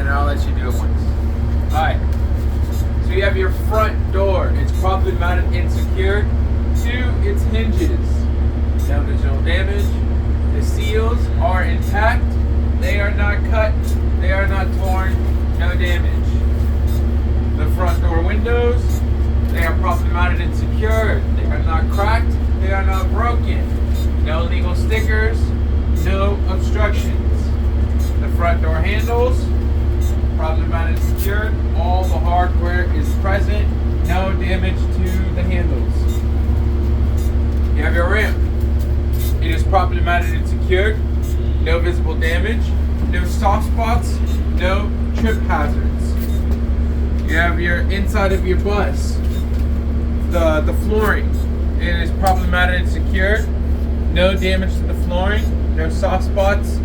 and I'll let you do it once. Alright. So you have your front door. It's properly mounted and secured to its hinges. No visual damage. The seals are intact. They are not cut. They are not torn. No damage. The front door windows, they are properly mounted and secured. They are not cracked. They are not broken. No legal stickers. No obstructions. The front door handles, properly mounted and secured. All the hardware is present. No damage to the handles. You have your ramp. It is properly mounted and secured. No visible damage. No soft spots. No trip hazards. You have your inside of your bus. The flooring. It is properly mounted and secured. No damage to the flooring. No soft spots.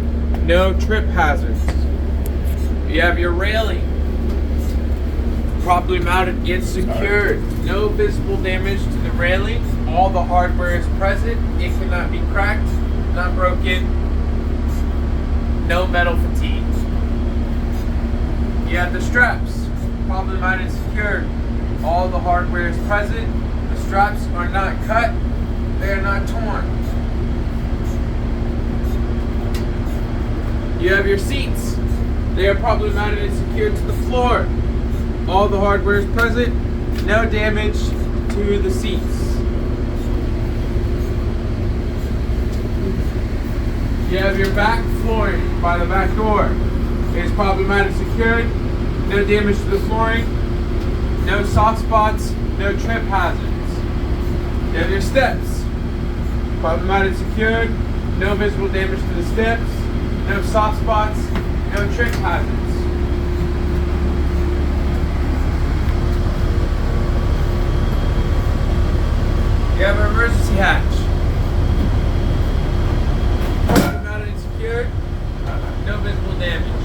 No trip hazards. You have your railing. Properly mounted and secured. No visible damage to the railing. All the hardware is present. It cannot be cracked, not broken. No metal fatigue. You have the straps. Properly mounted and secured. All the hardware is present. The straps are not cut. They are not torn. You have your seats. They are properly mounted and secured to the floor. All the hardware is present. No damage to the seats. You have your back flooring by the back door. It is properly mounted and secured. No damage to the flooring. No soft spots. No trip hazards. You have your steps. Properly mounted and secured. No visible damage to the steps. No soft spots. No trip hazards. You have an emergency hatch. Mounted and secured. No visible damage.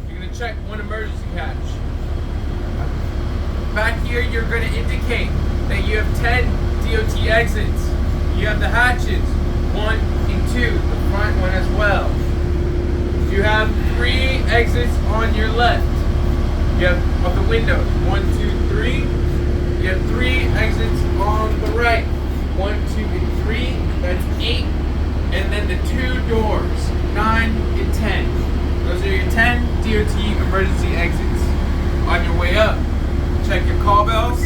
You're going to check one emergency hatch. Back here, you're going to indicate that you have 10 DOT exits. You have the hatches, 1 and 2, the front one as well. You have 3 exits on your left. You have of the windows, 1, 2, 3. You have 3 exits on the right, 1, 2, and 3. That's 8. And then the 2 doors, 9 and 10. Those are your 10 DOT emergency exits. On your way up, check your call bells.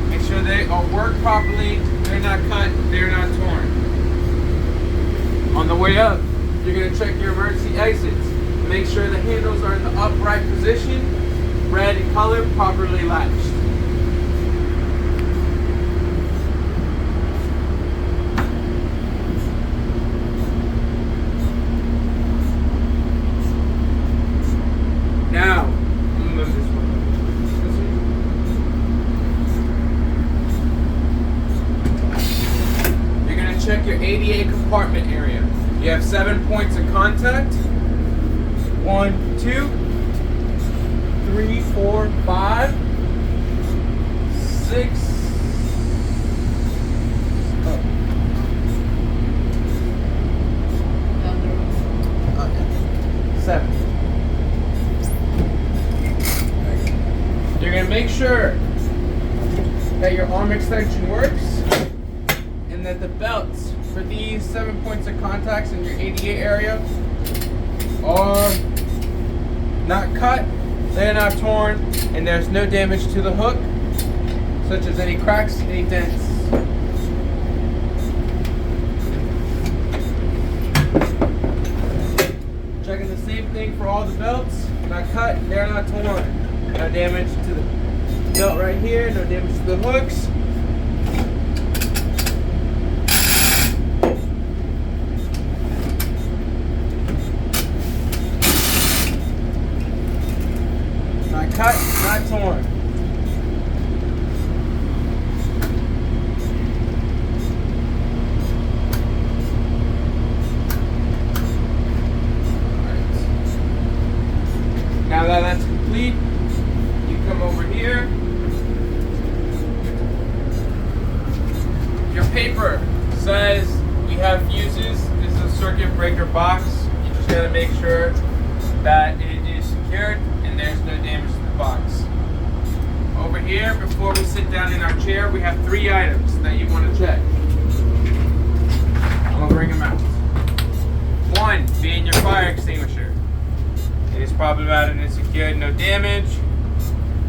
Make sure they all work properly. They're not cut. They're not torn. On the way up, you're going to check your emergency exits. Make sure the handles are in the upright position, red in color, properly latched. Now, move this one. You're going to check your ADA compartment area. You have 7 points of contact. 1, 2, 3, 4, 5, 6, 7. You're going to make sure that your arm extension works and that the belts for these 7 points of contacts in your ADA area are not cut, they're not torn, and there's no damage to the hook, such as any cracks, any dents. Checking the same thing for all the belts, not cut, they're not torn. No damage to the belt right here, no damage to the hooks. Not cut, not torn. Now that that's complete, you come over here. Your paper says we have fuses. This is a circuit breaker box. You just gotta make sure that it here, before we sit down in our chair, we have 3 items that you want to check. I'm going to bring them out. 1 being your fire extinguisher. It is properly mounted and secured, no damage.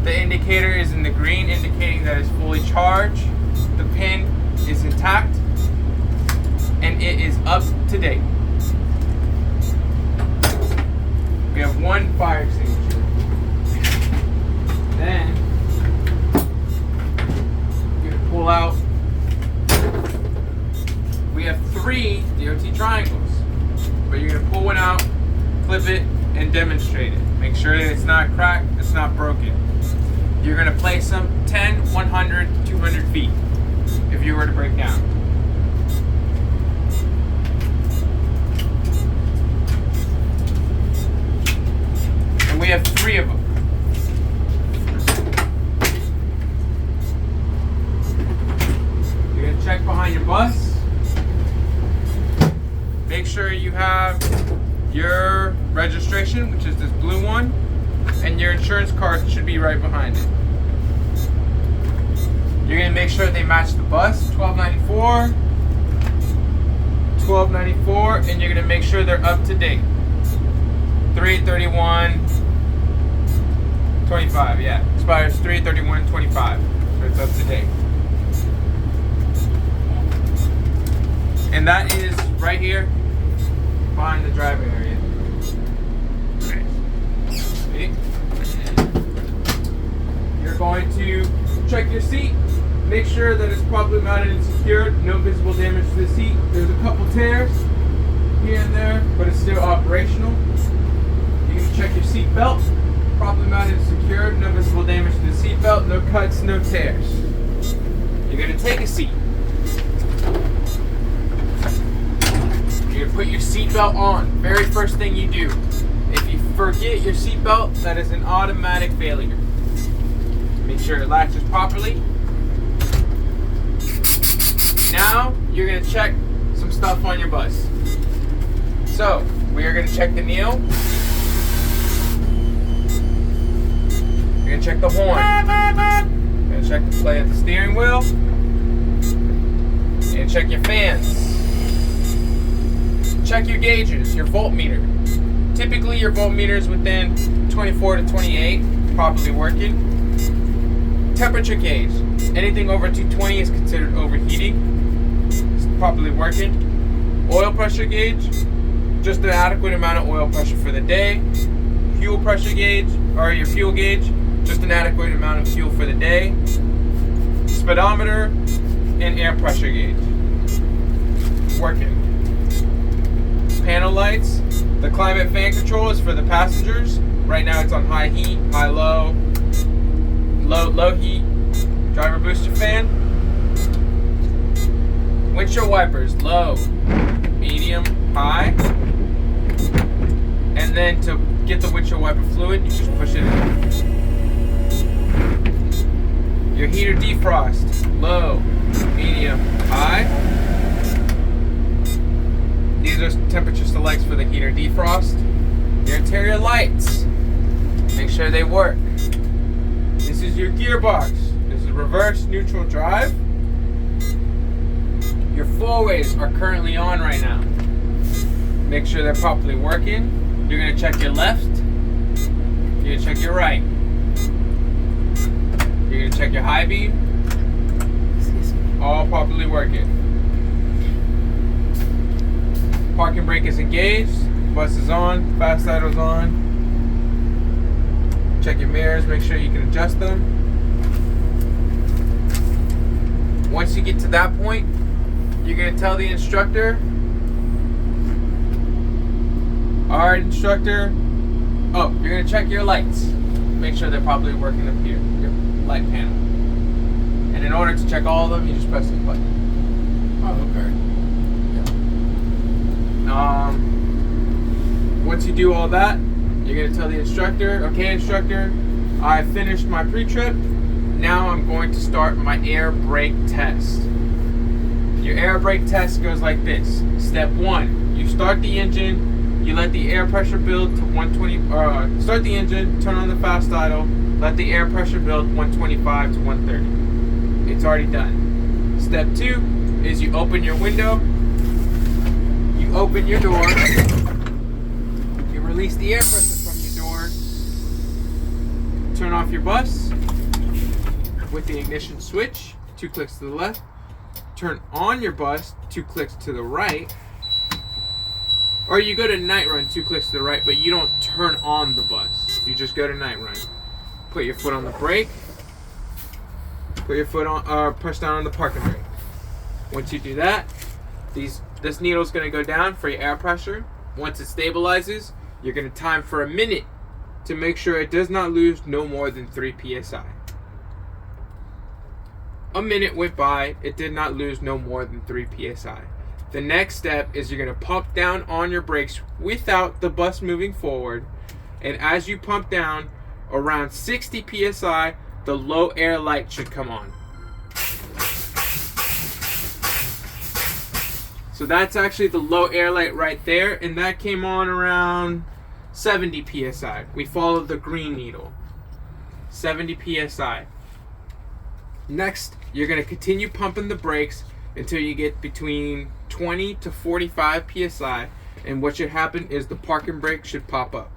The indicator is in the green, indicating that it's fully charged. The pin is intact, and it is up to date. We have 1 fire extinguisher. Then you're gonna pull out. We have 3 DOT triangles, but you're gonna pull one out, flip it, and demonstrate it. Make sure that it's not cracked, it's not broken. You're gonna place them 10, 100, 200 feet if you were to break down. And we have 3 of them. You're gonna check behind your bus. Make sure you have your registration, which is this blue one, and your insurance card should be right behind it. You're gonna make sure they match the bus, 1294, 1294, and you're gonna make sure they're up to date. 3/31/25, yeah. Expires 3/31/25, so it's up to date. And that is right here behind the driving area. Okay. You're going to check your seat. Make sure that it's properly mounted and secured. No visible damage to the seat. There's a couple tears here and there, but it's still operational. You can check your seat belt. Properly mounted and secured. No visible damage to the seat belt. No cuts, no tears. You're going to take a seat. You're going to put your seat belt on. Very first thing you do. If you forget your seat belt, that is an automatic failure. Make sure it latches properly. Now, you're going to check some stuff on your bus. So, we are going to check the kneel. You're going to check the horn. You're going to check the play of the steering wheel. And check your fans. Check your gauges, your voltmeter. Typically, your voltmeter is within 24 to 28, properly working. Temperature gauge. Anything over 220 is considered overheating. It's properly working. Oil pressure gauge. Just an adequate amount of oil pressure for the day. Fuel pressure gauge, or your fuel gauge. Just an adequate amount of fuel for the day. Speedometer and air pressure gauge. Working. Panel lights. The climate fan control is for the passengers. Right now it's on high heat, high low, low heat. Driver booster fan. Windshield wipers, low, medium, high. And then to get the windshield wiper fluid, you just push it in. Your heater defrost, low, medium, high. These are temperature selects for the heater defrost. Your interior lights, make sure they work. This is your gearbox. This is reverse neutral drive. Your four-ways are currently on right now. Make sure they're properly working. You're going to check your left. You're going to check your right. You're going to check your high beam. All properly working. Parking brake is engaged. Bus is on. Fast idle's on. Check your mirrors. Make sure you can adjust them. Once you get to that point, you're going to tell the instructor, alright instructor, you're going to check your lights. Make sure they're properly working up here, your light panel. And in order to check all of them, you just press this button. Oh, okay. Once you do all that, you're going to tell the instructor, okay instructor, I finished my pre-trip. Now I'm going to start my air brake test. Your air brake test goes like this. Step 1, you start the engine, you let the air pressure build to 120, start the engine, turn on the fast idle, let the air pressure build 125 to 130. It's already done. Step 2 is you open your window, you open your door, you release the air pressure from your door, turn off your bus with the ignition switch, 2 clicks to the left, turn on your bus, 2 clicks to the right, or you go to night run, 2 clicks to the right, but you don't turn on the bus. You just go to night run. Put your foot on the brake, put your foot on, push down on the parking brake. Once you do that, this needle is going to go down for your air pressure. Once it stabilizes, you're going to time for a minute to make sure it does not lose no more than 3 psi. A minute went by, it did not lose no more than 3 psi. The next step is you're going to pump down on your brakes without the bus moving forward. And as you pump down around 60 psi, the low air light should come on. So that's actually the low air light right there, and that came on around 70 psi. We followed the green needle. 70 psi. Next, you're going to continue pumping the brakes until you get between 20 to 45 psi, and what should happen is the parking brake should pop up.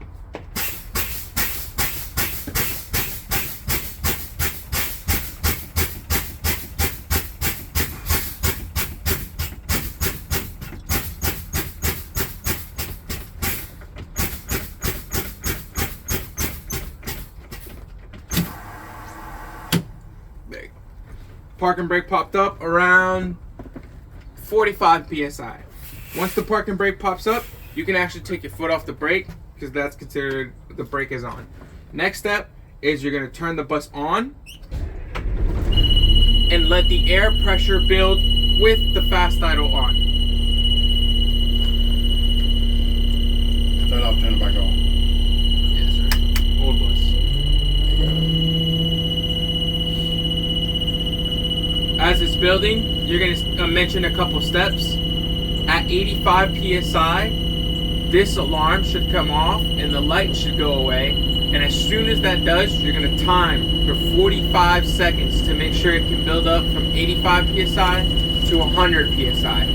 Parking brake popped up around 45 psi. Once the parking brake pops up, you can actually take your foot off the brake because that's considered the brake is on. Next step is you're going to turn the bus on and let the air pressure build with the fast idle on. Turn it off, turn it back on. Yes, sir. Old bus. As it's building, you're going to mention a couple steps. At 85 psi, this alarm should come off and the light should go away. And as soon as that does, you're going to time for 45 seconds to make sure it can build up from 85 psi to 100 psi.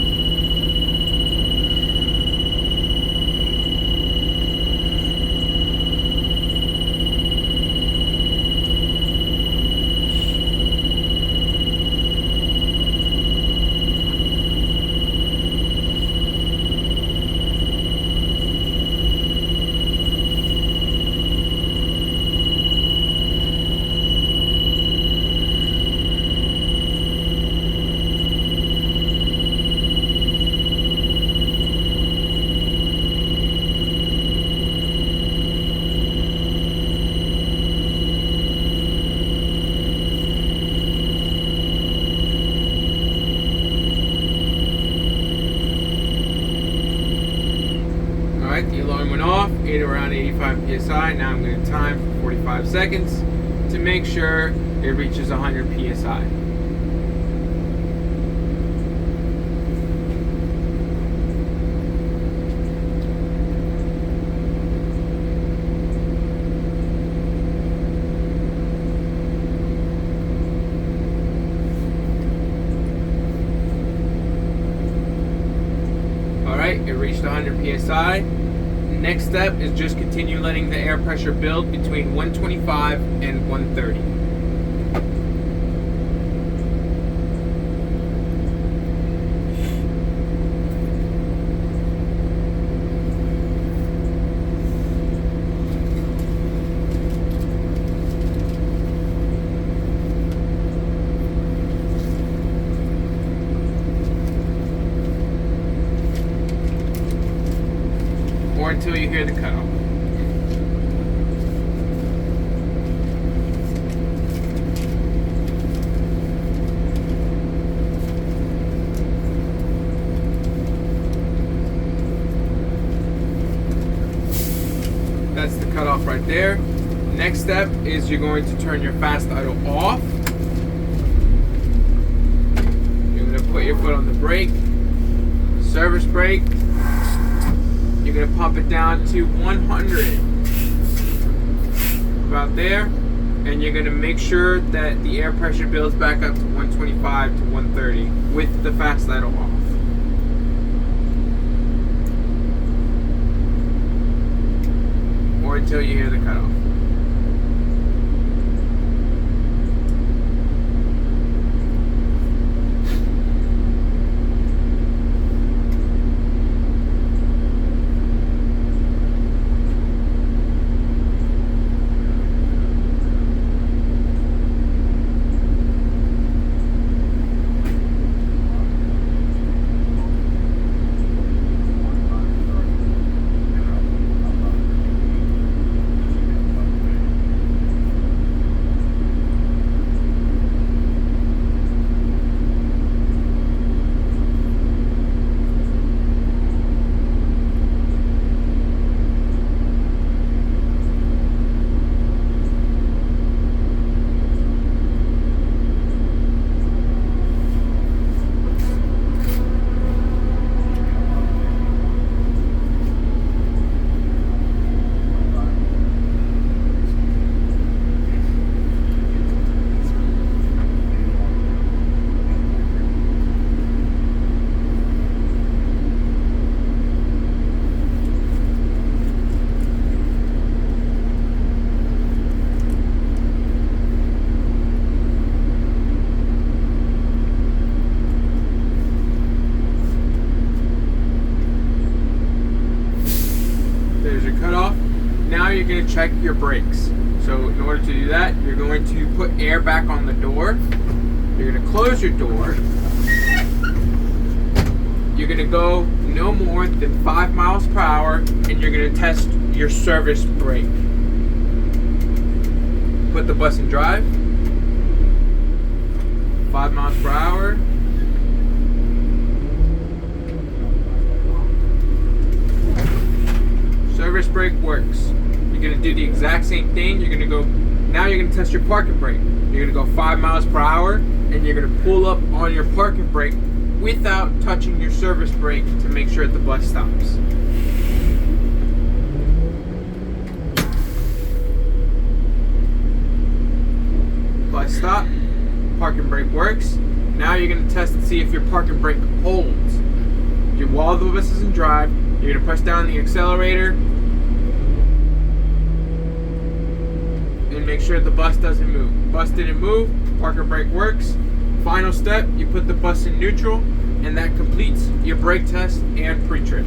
Alright, the alarm went off, around 85 psi. Now I'm going to time for 45 seconds to make sure it reaches 100 psi. Alright, it reached 100 psi. Next step is just continue letting the air pressure build between 125 and 130. Or until you hear the cutoff. That's the cutoff right there. Next step is you're going to turn your fast idle off. You're going to put your foot on the brake, service brake. You're going to pump it down to 100. About there. And you're going to make sure that the air pressure builds back up to 125 to 130 with the fast idle off. Or until you hear the cutoff. Cutoff. Now you're going to check your brakes. So in order to do that, you're going to put air back on the door. You're going to close your door. You're going to go no more than 5 miles per hour, and you're going to test your service brake. Put the bus in drive. 5 miles per hour. Service brake works. You're going to do the exact same thing. You're going to go, now you're going to test your parking brake. You're going to go 5 miles per hour, and you're going to pull up on your parking brake without touching your service brake to make sure that the bus stops. Bus stop. Parking brake works. Now you're going to test and see if your parking brake holds. While the bus is in drive, you're going to press down the accelerator and make sure the bus doesn't move. Bus didn't move, parking brake works. Final step, you put the bus in neutral, and that completes your brake test and pre-trip.